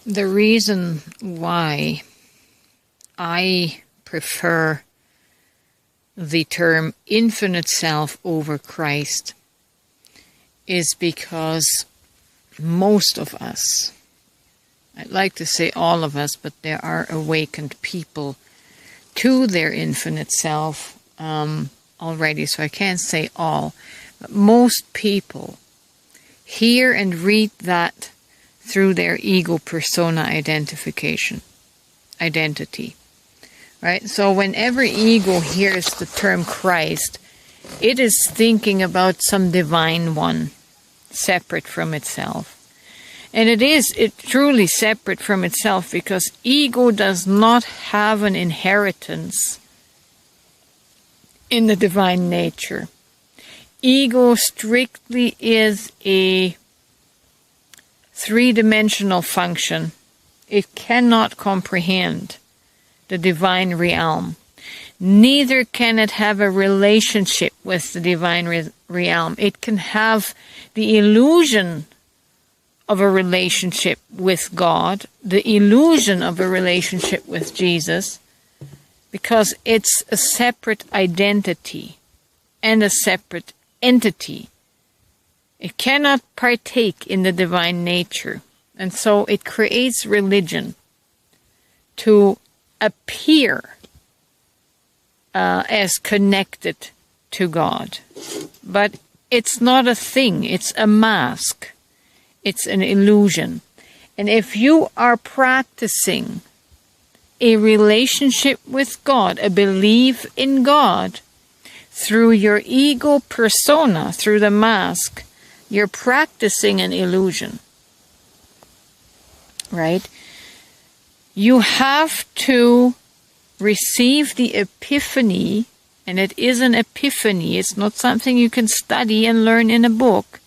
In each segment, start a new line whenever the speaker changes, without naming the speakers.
The reason why I prefer the term infinite self over Christ is because most of us, I'd like to say all of us, but there are awakened people to their infinite self already, so I can't say all, but most people hear and read that through their ego persona identity, right? So whenever ego hears the term Christ, it is thinking about some divine one separate from itself. And it truly separate from itself, because ego does not have an inheritance in the divine nature. Ego strictly is a three-dimensional function. It cannot comprehend the divine realm. Neither can it have a relationship with the divine realm. It can have the illusion of a relationship with God, the illusion of a relationship with Jesus, because it's a separate identity and a separate entity. It cannot partake in the divine nature, and so it creates religion to appear as connected to God. But it's not a thing, it's a mask. It's an illusion. And if you are practicing a relationship with God, a belief in God, through your ego persona, through the mask, you're practicing an illusion. Right? You have to receive the epiphany, and it is an epiphany. It's not something you can study and learn in a book.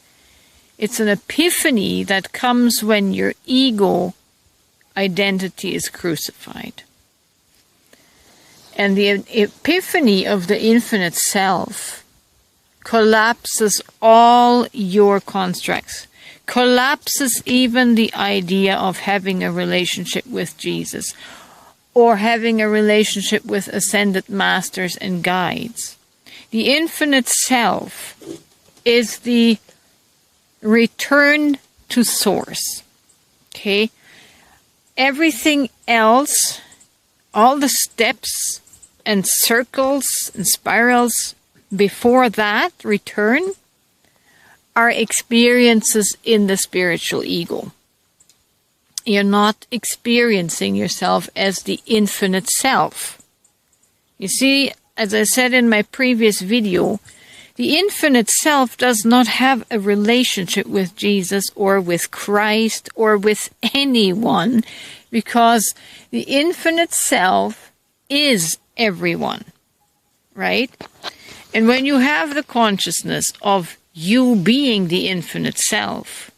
It's an epiphany that comes when your ego identity is crucified. And the epiphany of the infinite self collapses all your constructs, collapses even the idea of having a relationship with Jesus or having a relationship with ascended masters and guides. The infinite self is the return to source. Okay? Everything else, all the steps and circles and spirals before that return are experiences in the spiritual ego. You're not experiencing yourself as the infinite self. You see, as I said in my previous video, the infinite self does not have a relationship with Jesus or with Christ or with anyone, because the infinite self is everyone, right? And when you have the consciousness of you being the infinite self,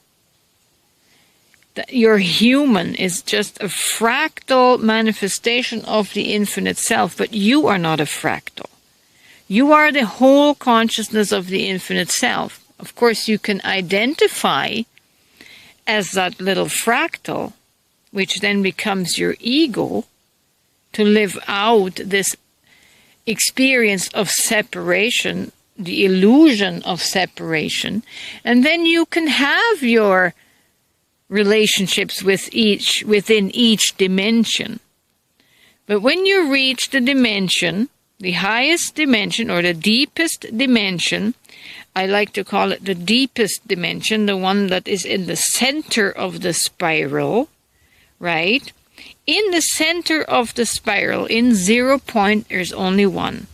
that your human is just a fractal manifestation of the infinite self, but you are not a fractal. You are the whole consciousness of the infinite self. Of course, you can identify as that little fractal, which then becomes your ego, to live out this experience of separation, the illusion of separation, and then you can have your relationships within each dimension. But when you reach the dimension, the highest dimension or the deepest dimension, I like to call it the deepest dimension, the one that is in the center of the spiral, right? In the center of the spiral, in 0 point, there's only one.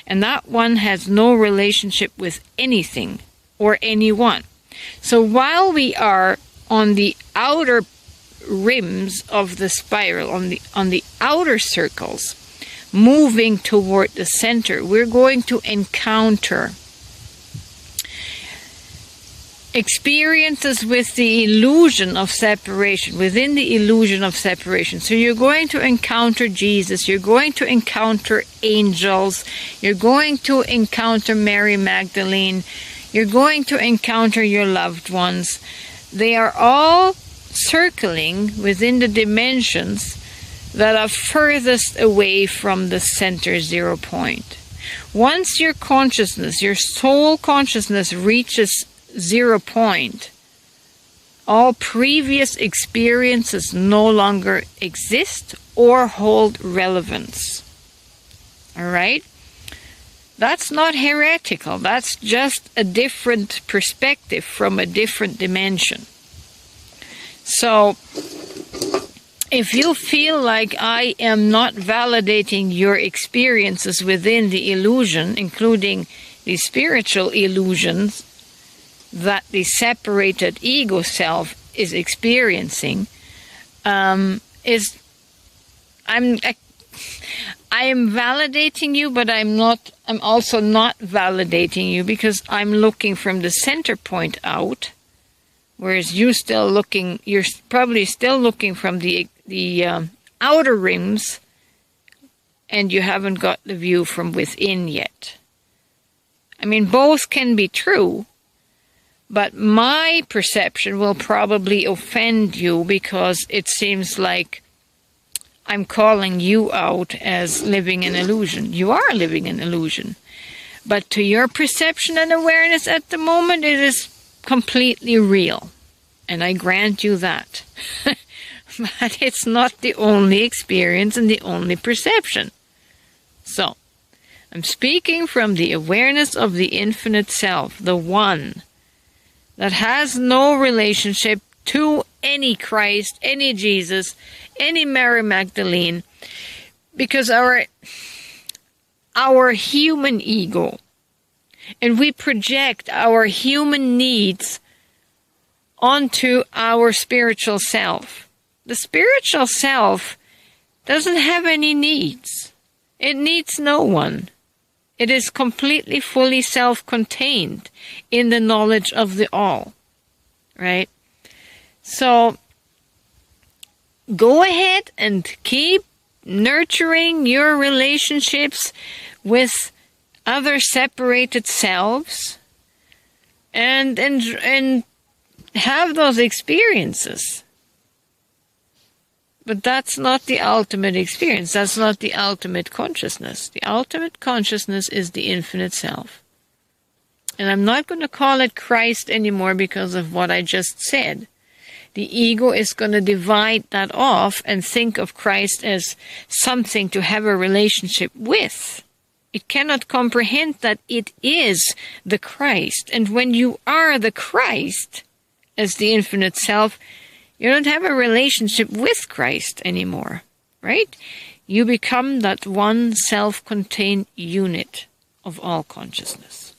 And that one has no relationship with anything or anyone. So while we are on the outer rims of the spiral, on the outer circles, moving toward the center, we're going to encounter experiences with the illusion of separation, within the illusion of separation. So you're going to encounter Jesus, you're going to encounter angels, you're going to encounter Mary Magdalene, you're going to encounter your loved ones. They are all circling within the dimensions that are furthest away from the center 0 point. Once your consciousness, your soul consciousness, reaches 0 point, all previous experiences no longer exist or hold relevance. All right? That's not heretical. That's just a different perspective from a different dimension. So, if you feel like I am not validating your experiences within the illusion, including the spiritual illusions that the separated ego self is experiencing, I am validating you, but I'm also not validating you, because I'm looking from the center point out, whereas you're probably still looking from the outer rims, and you haven't got the view from within yet. I mean, both can be true, but my perception will probably offend you, because it seems like I'm calling you out as living an illusion. You are living an illusion. But to your perception and awareness at the moment, it is completely real. And I grant you that. But it's not the only experience and the only perception. So, I'm speaking from the awareness of the infinite self, the one that has no relationship to any Christ, any Jesus, any Mary Magdalene, because our human ego, and we project our human needs onto our spiritual self. The spiritual self doesn't have any needs. It needs no one. It is completely, fully self-contained in the knowledge of the all. Right? So, go ahead and keep nurturing your relationships with other separated selves, and have those experiences. But that's not the ultimate experience. That's not the ultimate consciousness. The ultimate consciousness is the infinite self. And I'm not going to call it Christ anymore because of what I just said. The ego is going to divide that off and think of Christ as something to have a relationship with. It cannot comprehend that it is the Christ. And when you are the Christ, as the infinite self, you don't have a relationship with Christ anymore, right? You become that one self-contained unit of all consciousness.